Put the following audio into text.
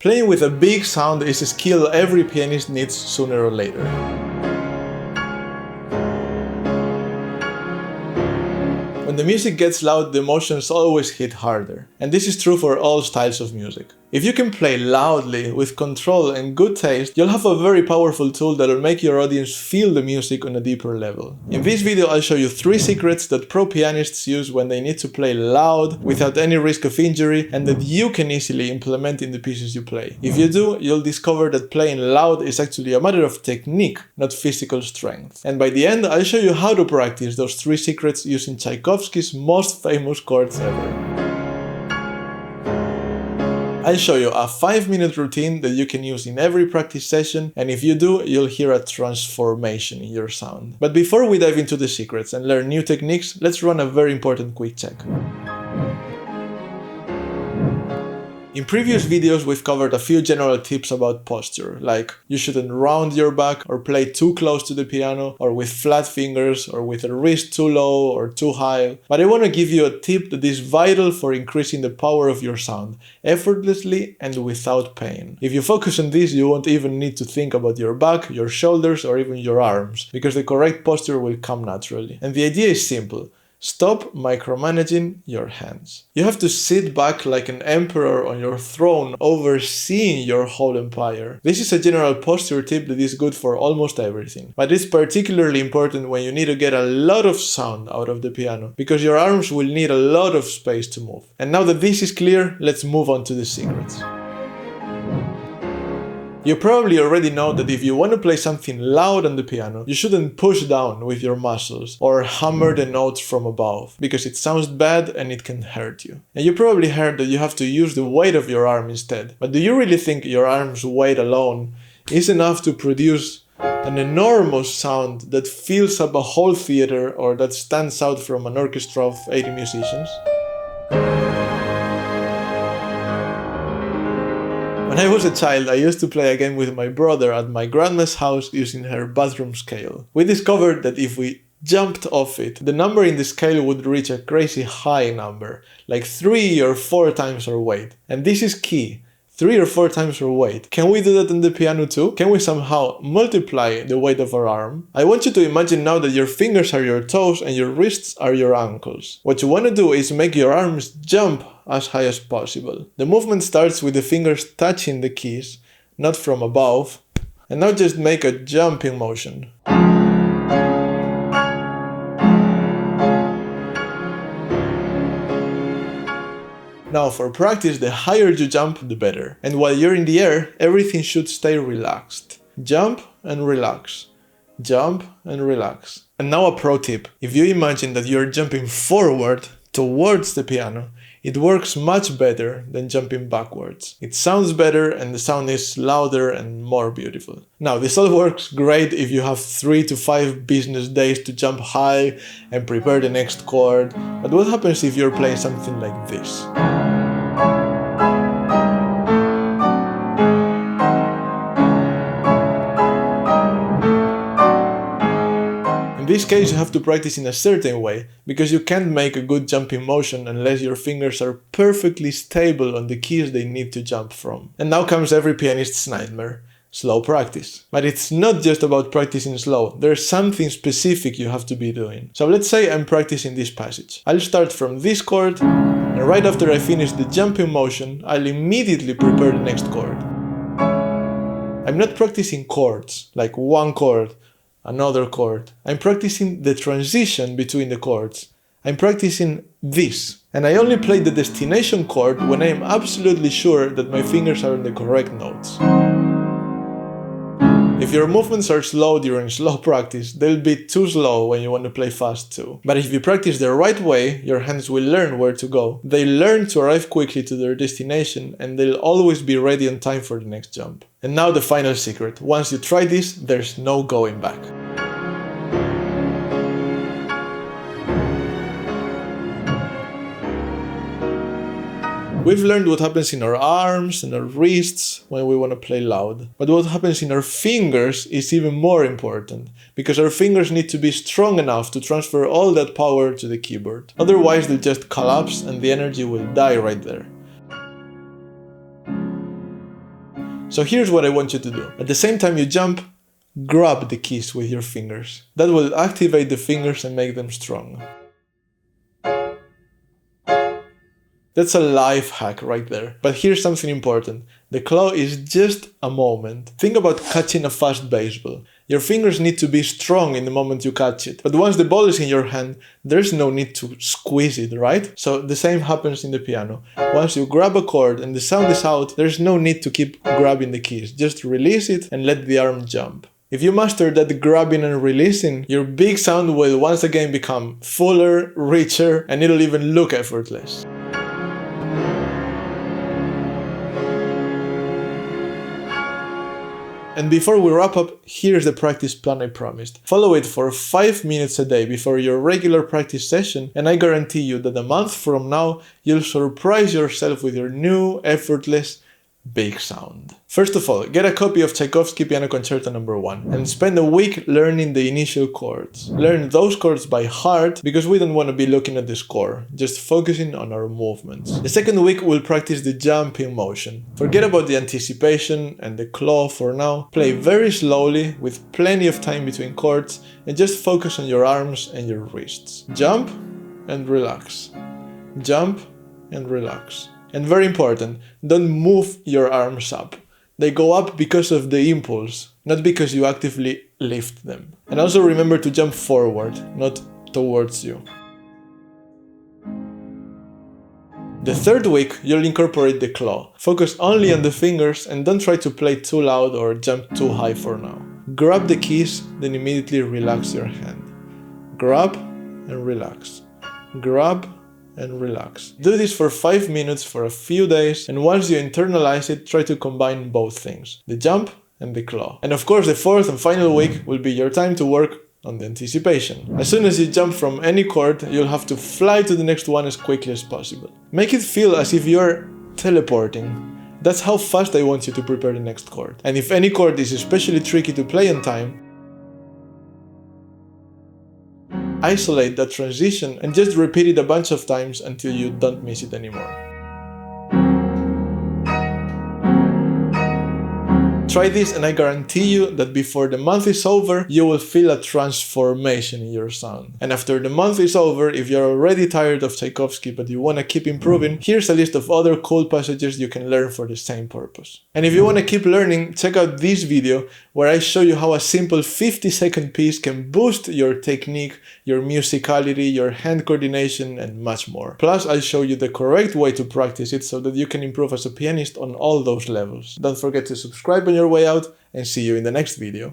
Playing with a big sound is a skill every pianist needs sooner or later. When the music gets loud, the emotions always hit harder. And this is true for all styles of music. If you can play loudly, with control and good taste, you'll have a very powerful tool that will make your audience feel the music on a deeper level. In this video, I'll show you 3 secrets that pro pianists use when they need to play loud, without any risk of injury, and that you can easily implement in the pieces you play. If you do, you'll discover that playing loud is actually a matter of technique, not physical strength. And by the end, I'll show you how to practice those 3 secrets using Tchaikovsky's most famous chords ever. I'll show you a 5-minute routine that you can use in every practice session, and if you do, you'll hear a transformation in your sound. But before we dive into the secrets and learn new techniques, let's run a very important quick check. In previous videos, we've covered a few general tips about posture, like you shouldn't round your back or play too close to the piano, or with flat fingers, or with a wrist too low or too high. But I want to give you a tip that is vital for increasing the power of your sound, effortlessly and without pain. If you focus on this, you won't even need to think about your back, your shoulders, or even your arms, because the correct posture will come naturally. And the idea is simple. Stop micromanaging your hands. You have to sit back like an emperor on your throne, overseeing your whole empire. This is a general posture tip that is good for almost everything, but it's particularly important when you need to get a lot of sound out of the piano, because your arms will need a lot of space to move. And now that this is clear, let's move on to the secrets. You probably already know that if you want to play something loud on the piano, you shouldn't push down with your muscles or hammer the notes from above, because it sounds bad and it can hurt you. And you probably heard that you have to use the weight of your arm instead. But do you really think your arm's weight alone is enough to produce an enormous sound that fills up a whole theater or that stands out from an orchestra of 80 musicians? When I was a child, I used to play a game with my brother at my grandma's house using her bathroom scale. We discovered that if we jumped off it, the number in the scale would reach a crazy high number, like 3 or 4 times our weight. And this is key. 3 or 4 times our weight. Can we do that on the piano too? Can we somehow multiply the weight of our arm? I want you to imagine now that your fingers are your toes and your wrists are your ankles. What you want to do is make your arms jump as high as possible. The movement starts with the fingers touching the keys, not from above. And now just make a jumping motion. Now for practice, the higher you jump, the better. And while you're in the air, everything should stay relaxed. Jump and relax. Jump and relax. And now a pro tip. If you imagine that you're jumping forward towards the piano, it works much better than jumping backwards. It sounds better and the sound is louder and more beautiful. Now, this all works great if you have 3 to 5 business days to jump high and prepare the next chord. But what happens if you're playing something like this? In this case, you have to practice in a certain way, because you can't make a good jumping motion unless your fingers are perfectly stable on the keys they need to jump from. And now comes every pianist's nightmare: slow practice. But it's not just about practicing slow, there's something specific you have to be doing. So let's say I'm practicing this passage. I'll start from this chord, and right after I finish the jumping motion, I'll immediately prepare the next chord. I'm not practicing chords, like one chord, another chord. I'm practicing the transition between the chords. I'm practicing this. And I only play the destination chord when I am absolutely sure that my fingers are on the correct notes. If your movements are slow during slow practice, they'll be too slow when you want to play fast too. But if you practice the right way, your hands will learn where to go. They'll learn to arrive quickly to their destination, and they'll always be ready on time for the next jump. And now the final secret. Once you try this, there's no going back. We've learned what happens in our arms and our wrists when we want to play loud. But what happens in our fingers is even more important, because our fingers need to be strong enough to transfer all that power to the keyboard. Otherwise, they'll just collapse and the energy will die right there. So here's what I want you to do. At the same time you jump, grab the keys with your fingers. That will activate the fingers and make them strong. That's a life hack right there. But here's something important. The claw is just a moment. Think about catching a fast baseball. Your fingers need to be strong in the moment you catch it. But once the ball is in your hand, there's no need to squeeze it, right? So the same happens in the piano. Once you grab a chord and the sound is out, there's no need to keep grabbing the keys. Just release it and let the arm jump. If you master that grabbing and releasing, your big sound will once again become fuller, richer, and it'll even look effortless. And before we wrap up, here's the practice plan I promised. Follow it for 5 minutes a day before your regular practice session, and I guarantee you that a month from now, you'll surprise yourself with your new, effortless, big sound. First of all, get a copy of Tchaikovsky Piano Concerto No. 1 and spend a week learning the initial chords. Learn those chords by heart because we don't want to be looking at the score, just focusing on our movements. The second week we'll practice the jumping motion. Forget about the anticipation and the claw for now. Play very slowly with plenty of time between chords and just focus on your arms and your wrists. Jump and relax. Jump and relax. And very important, don't move your arms up. They go up because of the impulse, not because you actively lift them. And also remember to jump forward, not towards you. The third week, you'll incorporate the claw. Focus only on the fingers and don't try to play too loud or jump too high for now. Grab the keys, then immediately relax your hand. Grab and relax. Grab and relax. Do this for 5 minutes for a few days, and once you internalize it, try to combine both things, the jump and the claw. And of course, the fourth and final week will be your time to work on the anticipation. As soon as you jump from any chord, you'll have to fly to the next one as quickly as possible. Make it feel as if you're teleporting. That's how fast I want you to prepare the next chord. And if any chord is especially tricky to play on time, isolate that transition and just repeat it a bunch of times until you don't miss it anymore. Try this and I guarantee you that before the month is over, you will feel a transformation in your sound. And after the month is over, if you're already tired of Tchaikovsky but you want to keep improving, here's a list of other cool passages you can learn for the same purpose. And if you want to keep learning, check out this video where I show you how a simple 50-second piece can boost your technique, your musicality, your hand coordination, and much more. Plus, I'll show you the correct way to practice it so that you can improve as a pianist on all those levels. Don't forget to subscribe on your way out, and see you in the next video.